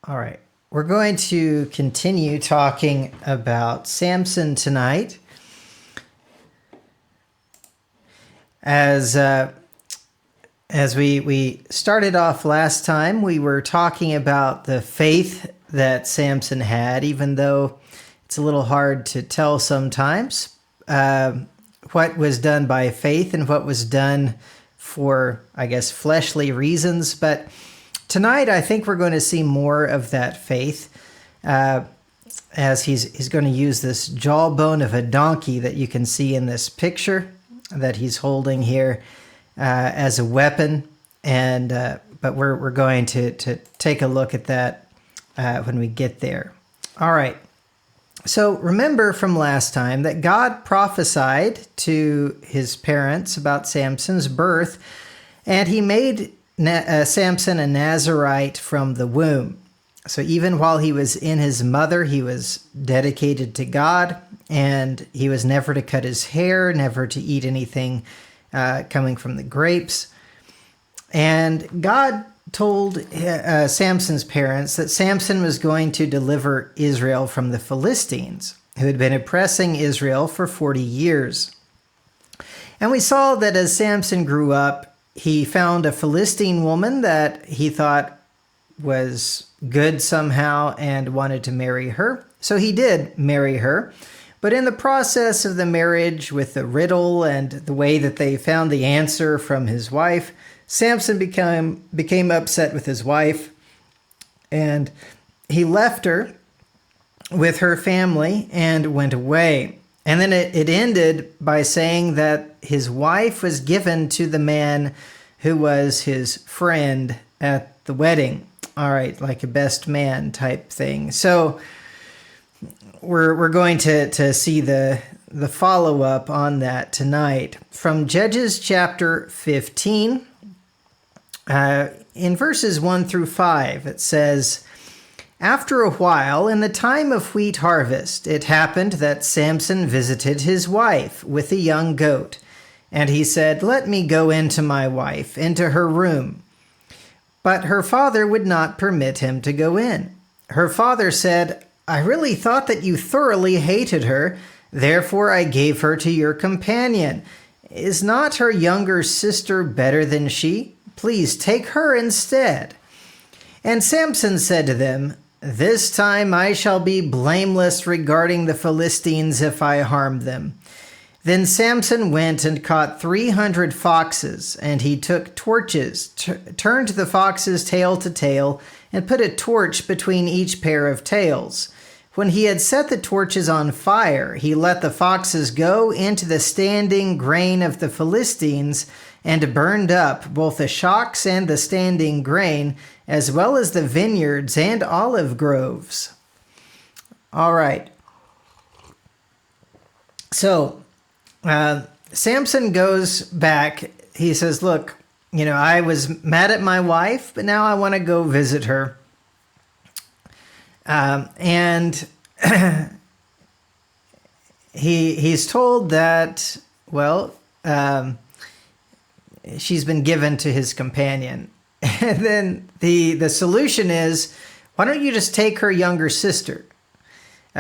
All right. We're going to continue talking about Samson tonight. As we started off last time, we were talking about the faith that Samson had, even though it's a little hard to tell sometimes what was done by faith and what was done for, I guess, fleshly reasons. But tonight, I think we're going to see more of that faith as he's going to use this jawbone of a donkey that you can see in this picture that he's holding here as a weapon. And but we're going to take a look at that when we get there. All right. So remember from last time that God prophesied to his parents about Samson's birth, and he made Samson a Nazirite from the womb. So even while he was in his mother, he was dedicated to God, and he was never to cut his hair, never to eat anything coming from the grapes. And God told Samson's parents that Samson was going to deliver Israel from the Philistines, who had been oppressing Israel for 40 years. And we saw that as Samson grew up, he found a Philistine woman that he thought was good somehow and wanted to marry her. So he did marry her. But in the process of the marriage, with the riddle and the way that they found the answer from his wife, Samson became upset with his wife, and he left her with her family and went away. And then it ended by saying that his wife was given to the man who was his friend at the wedding. All right, like a best man type thing. So we're going to see the follow-up on that tonight. From Judges chapter 15, in verses 1 through 5, it says, "After a while, in the time of wheat harvest, it happened that Samson visited his wife with a young goat. And he said, 'Let me go into my wife, into her room.' But her father would not permit him to go in. Her father said, 'I really thought that you thoroughly hated her, therefore I gave her to your companion. Is not her younger sister better than she? Please take her instead.' And Samson said to them, 'This time I shall be blameless regarding the Philistines if I harm them.' Then Samson went and caught 300 foxes, and he took torches, turned the foxes tail to tail, and put a torch between each pair of tails. When he had set the torches on fire, he let the foxes go into the standing grain of the Philistines, and burned up both the shocks and the standing grain, as well as the vineyards and olive groves." All right. So Samson goes back. He says, "Look, I was mad at my wife, but now I want to go visit her." And he's told that, she's been given to his companion. And then the solution is, why don't you just take her younger sister?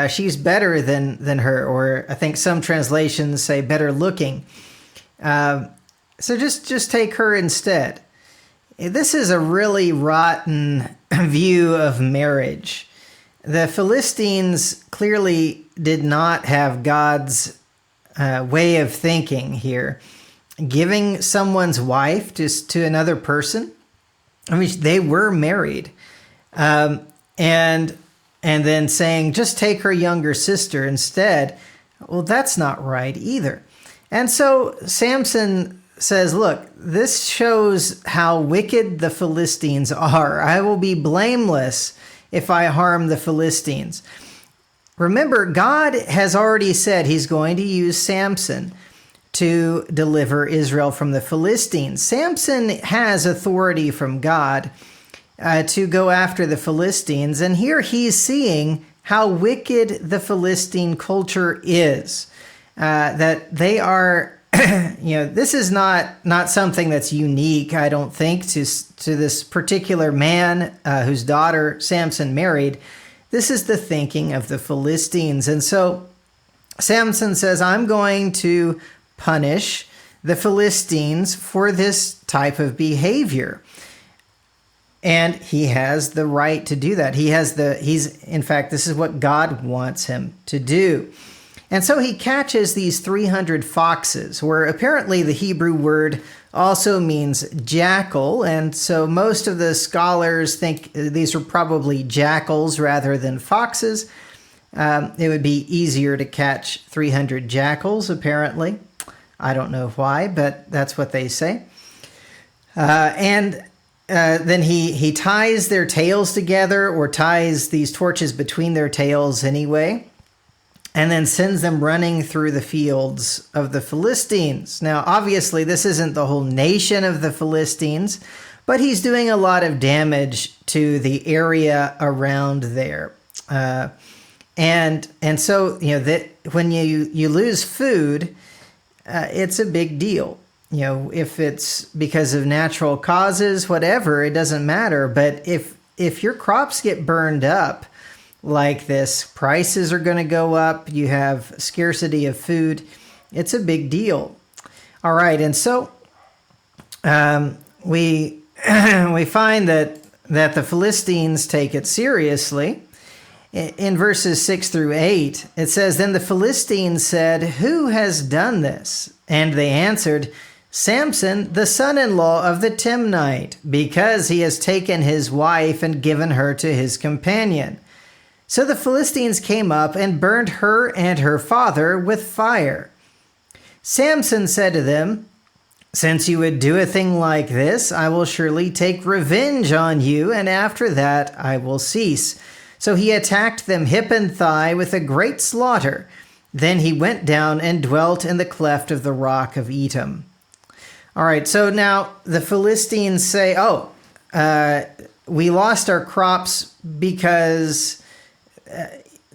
She's better than her, or I think some translations say better looking. So just take her instead. This is a really rotten view of marriage. The Philistines clearly did not have God's way of thinking here. Giving someone's wife just to another person. I mean, they were married. And then saying, just take her younger sister instead. Well, that's not right either. And so Samson says, look, this shows how wicked the Philistines are. I will be blameless if I harm the Philistines. Remember, God has already said he's going to use Samson to deliver Israel from the Philistines. Samson has authority from God to go after the Philistines. And here he's seeing how wicked the Philistine culture is, that they are this is not something that's unique, I don't think, to this particular man whose daughter Samson married. This is the thinking of the Philistines. And so Samson says, I'm going to punish the Philistines for this type of behavior. And he has the right to do that. In fact, this is what God wants him to do. And so he catches these 300 foxes, where apparently the Hebrew word also means jackal. And so most of the scholars think these were probably jackals rather than foxes. It would be easier to catch 300 jackals, apparently. I don't know why, but that's what they say. Then he ties their tails together, or ties these torches between their tails anyway, and then sends them running through the fields of the Philistines. Now, obviously, this isn't the whole nation of the Philistines, but he's doing a lot of damage to the area around there. And so, that when you lose food, it's a big deal. If it's because of natural causes, whatever, it doesn't matter. But if your crops get burned up like this, prices are going to go up, you have scarcity of food, it's a big deal. All right, and so we find that the Philistines take it seriously. In verses 6 through 8, it says, Then the Philistines said, Who has done this? And they answered, Samson, the son-in-law of the Timnite, because he has taken his wife and given her to his companion. So the Philistines came up and burned her and her father with fire. Samson said to them, Since you would do a thing like this, I will surely take revenge on you, and after that I will cease. So he attacked them hip and thigh with a great slaughter. Then he went down and dwelt in the cleft of the rock of Etam. All right, so now the Philistines say, we lost our crops because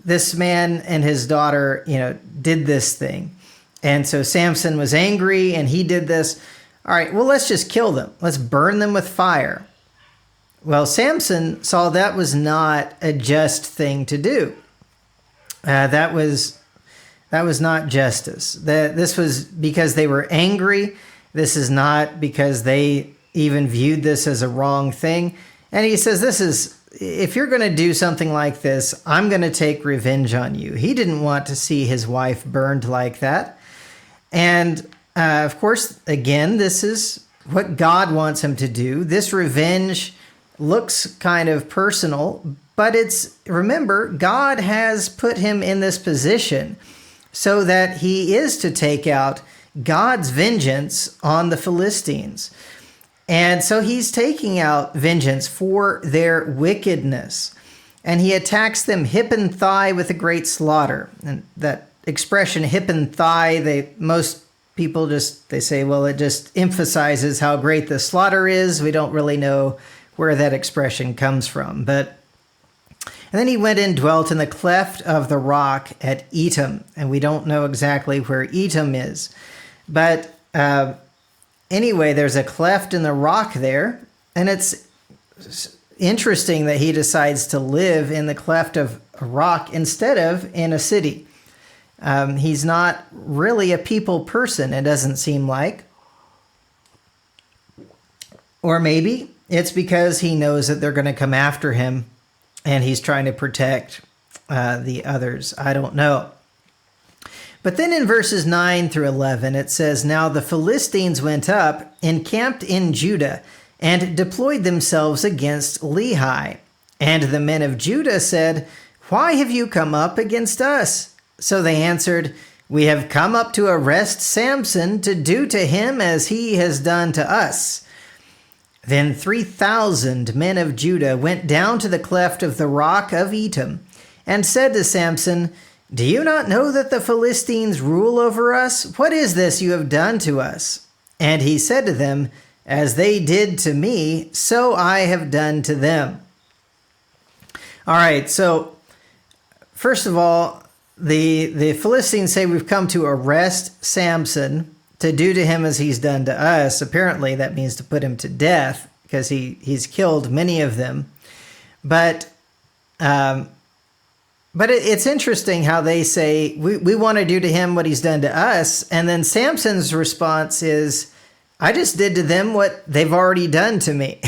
this man and his daughter, did this thing. And so Samson was angry and he did this. All right, well, let's just kill them. Let's burn them with fire. Well, Samson saw that was not a just thing to do. That was not justice. This was because they were angry. This is not because they even viewed this as a wrong thing. And he says, if you're going to do something like this, I'm going to take revenge on you. He didn't want to see his wife burned like that. And of course, again, this is what God wants him to do. This revenge looks kind of personal, but remember, God has put him in this position so that he is to take out God's vengeance on the Philistines. And so he's taking out vengeance for their wickedness. And he attacks them hip and thigh with a great slaughter. And that expression, hip and thigh, most people they say, well, it just emphasizes how great the slaughter is. We don't really know where that expression comes from. And then he went and dwelt in the cleft of the rock at Etam. And we don't know exactly where Etam is. But anyway, there's a cleft in the rock there. And it's interesting that he decides to live in the cleft of a rock instead of in a city. He's not really a people person, it doesn't seem like. Or maybe it's because he knows that they're going to come after him and he's trying to protect the others. I don't know. But then in verses 9 through 11, it says, Now the Philistines went up, encamped in Judah, and deployed themselves against Lehi. And the men of Judah said, Why have you come up against us? So they answered, We have come up to arrest Samson to do to him as he has done to us. Then 3,000 men of Judah went down to the cleft of the rock of Etam and said to Samson, Do you not know that the Philistines rule over us? What is this you have done to us? And he said to them, As they did to me, so I have done to them. All right, so first of all, the Philistines say we've come to arrest Samson to do to him as he's done to us. Apparently, that means to put him to death, because he's killed many of them. But it's interesting how they say, we want to do to him what he's done to us. And then Samson's response is, I just did to them what they've already done to me.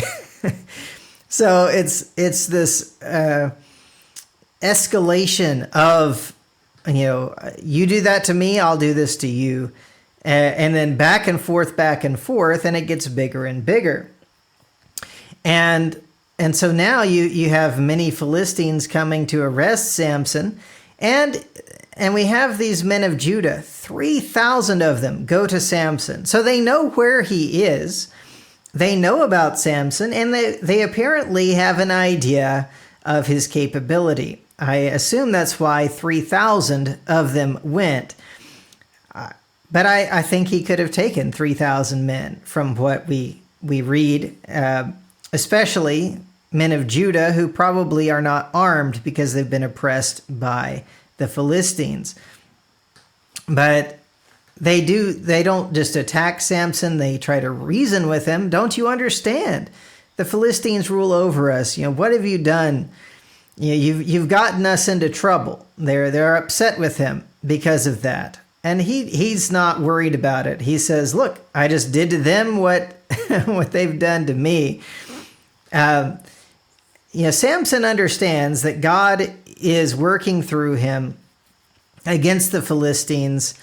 So it's this escalation of, you do that to me, I'll do this to you. And then back and forth, and it gets bigger and bigger. And so now you have many Philistines coming to arrest Samson, and we have these men of Judah, 3,000 of them go to Samson. So they know where he is, they know about Samson, and they apparently have an idea of his capability. I assume that's why 3,000 of them went. But I think he could have taken 3,000 men from what we read, especially men of Judah who probably are not armed because they've been oppressed by the Philistines. But they don't just attack Samson, they try to reason with him. Don't you understand? The Philistines rule over us. What have you done? You've gotten us into trouble. They're upset with him because of that. And he's not worried about it. He says, look, I just did to them what what they've done to me. Samson understands that God is working through him against the Philistines,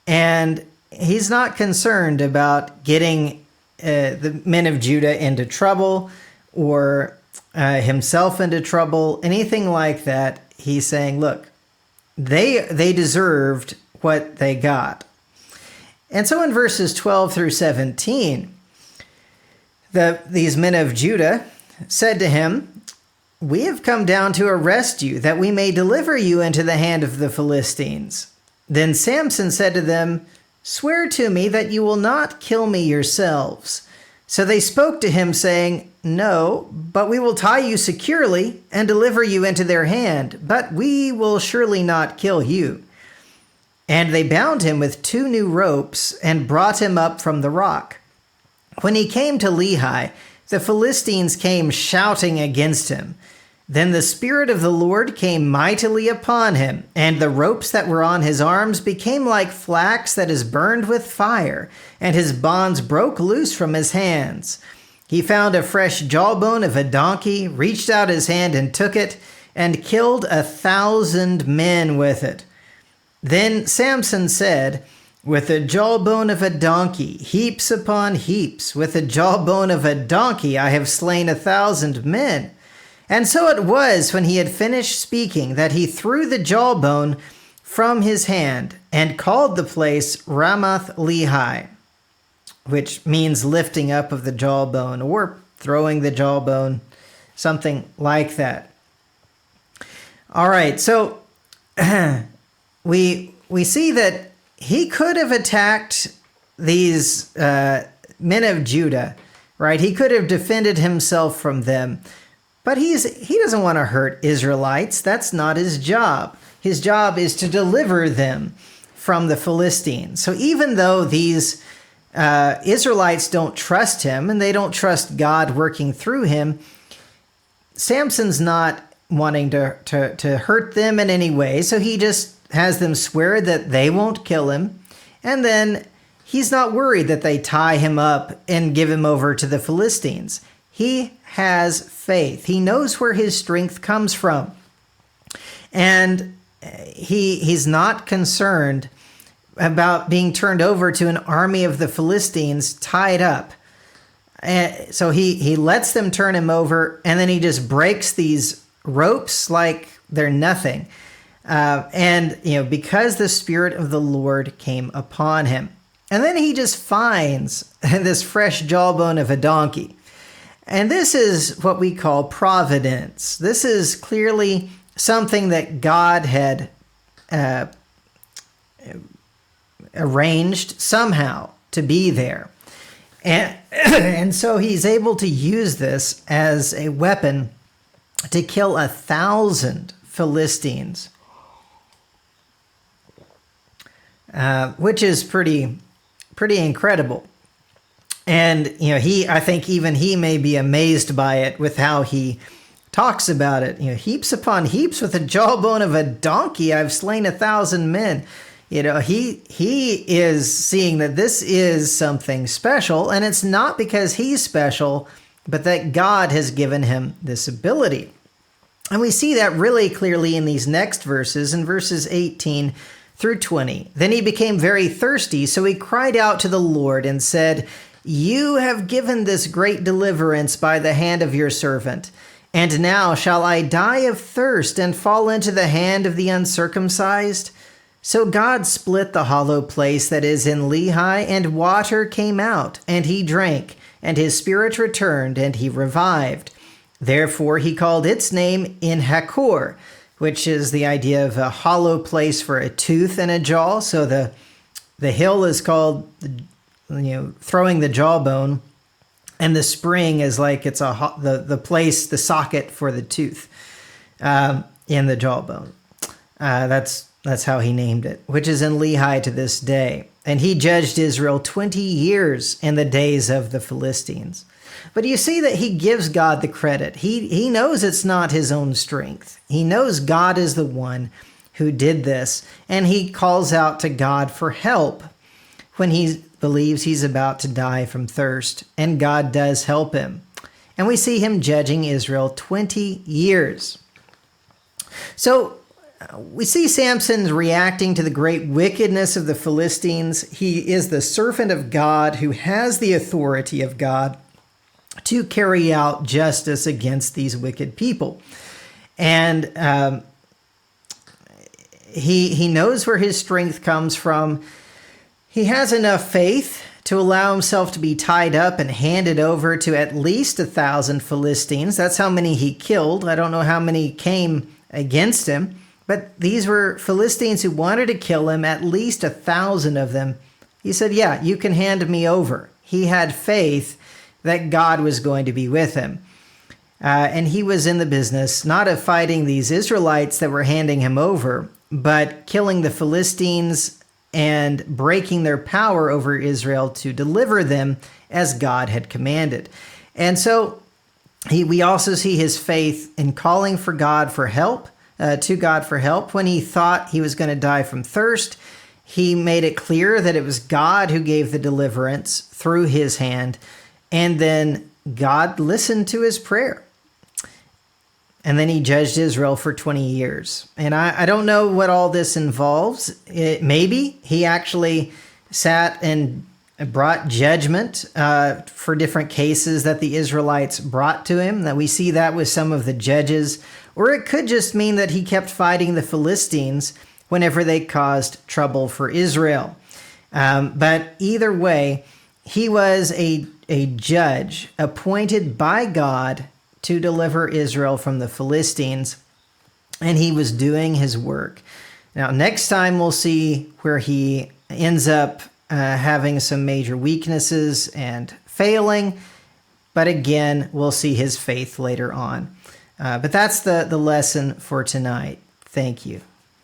and he's not concerned about getting the men of Judah into trouble or himself into trouble, anything like that. He's saying, look, they deserved what they got. And so in verses 12 through 17, these men of Judah said to him, we have come down to arrest you, that we may deliver you into the hand of the Philistines. Then Samson said to them, swear to me that you will not kill me yourselves. So they spoke to him, saying, no, but we will tie you securely and deliver you into their hand, but we will surely not kill you. And they bound him with 2 new ropes and brought him up from the rock. When he came to Lehi, the Philistines came shouting against him. Then the Spirit of the Lord came mightily upon him, and the ropes that were on his arms became like flax that is burned with fire, and his bonds broke loose from his hands. He found a fresh jawbone of a donkey, reached out his hand and took it, and killed 1,000 men with it. Then Samson said, with the jawbone of a donkey, heaps upon heaps, with the jawbone of a donkey I have slain 1,000 men. And so it was, when he had finished speaking, that he threw the jawbone from his hand and called the place Ramath Lehi, which means lifting up of the jawbone or throwing the jawbone, something like that. All right, so we see that he could have attacked these men of Judah, right? He could have defended himself from them, but he doesn't want to hurt Israelites. That's not his job. His job is to deliver them from the Philistines. So even though these Israelites don't trust him and they don't trust God working through him, Samson's not wanting to hurt them in any way. So he just has them swear that they won't kill him. And then he's not worried that they tie him up and give him over to the Philistines. He has faith. He knows where his strength comes from. And he's not concerned about being turned over to an army of the Philistines tied up. And so he lets them turn him over, and then he just breaks these ropes like they're nothing. Because the Spirit of the Lord came upon him. And then he just finds this fresh jawbone of a donkey. And this is what we call providence. This is clearly something that God had arranged somehow to be there. And so he's able to use this as a weapon to kill 1,000 Philistines, which is pretty pretty incredible. And, I think even he may be amazed by it with how he talks about it. Heaps upon heaps, with the jawbone of a donkey, I've slain 1,000 men. He is seeing that this is something special, and it's not because he's special, but that God has given him this ability. And we see that really clearly in these next verses, in verses 18 through 20. Then he became very thirsty, so he cried out to the Lord and said, "You have given this great deliverance by the hand of your servant. And now shall I die of thirst and fall into the hand of the uncircumcised?" So God split the hollow place that is in Lehi, and water came out, and he drank, and his spirit returned, and he revived. Therefore he called its name En Hakor, which is the idea of a hollow place for a tooth in a jaw. So the hill is called, throwing the jawbone, and the spring is like it's the place, the socket for the tooth in the jawbone. That's how he named it, which is in Lehi to this day. And he judged Israel 20 years in the days of the Philistines. But you see that he gives God the credit. He knows it's not his own strength. He knows God is the one who did this, and he calls out to God for help when he believes he's about to die from thirst, and God does help him. And we see him judging Israel 20 years. So we see Samson reacting to the great wickedness of the Philistines. He is the servant of God who has the authority of God to carry out justice against these wicked people. And he knows where his strength comes from. He has enough faith to allow himself to be tied up and handed over to at least 1,000 Philistines. That's how many he killed. I don't know how many came against him. But these were Philistines who wanted to kill him, at least 1,000 of them. He said, "Yeah, you can hand me over." He had faith that God was going to be with him. And he was in the business, not of fighting these Israelites that were handing him over, but killing the Philistines and breaking their power over Israel to deliver them as God had commanded. And so we also see his faith in calling for God for help, to God for help. When he thought he was going to die from thirst, he made it clear that it was God who gave the deliverance through his hand. And then God listened to his prayer. And then he judged Israel for 20 years. And I don't know what all this involves. Maybe he actually sat and brought judgment for different cases that the Israelites brought to him. That we see that with some of the judges. Or it could just mean that he kept fighting the Philistines whenever they caused trouble for Israel. But either way, he was a judge appointed by God to deliver Israel from the Philistines, and he was doing his work. Now, next time we'll see where he ends up having some major weaknesses and failing, but again, we'll see his faith later on. But that's the lesson for tonight. Thank you.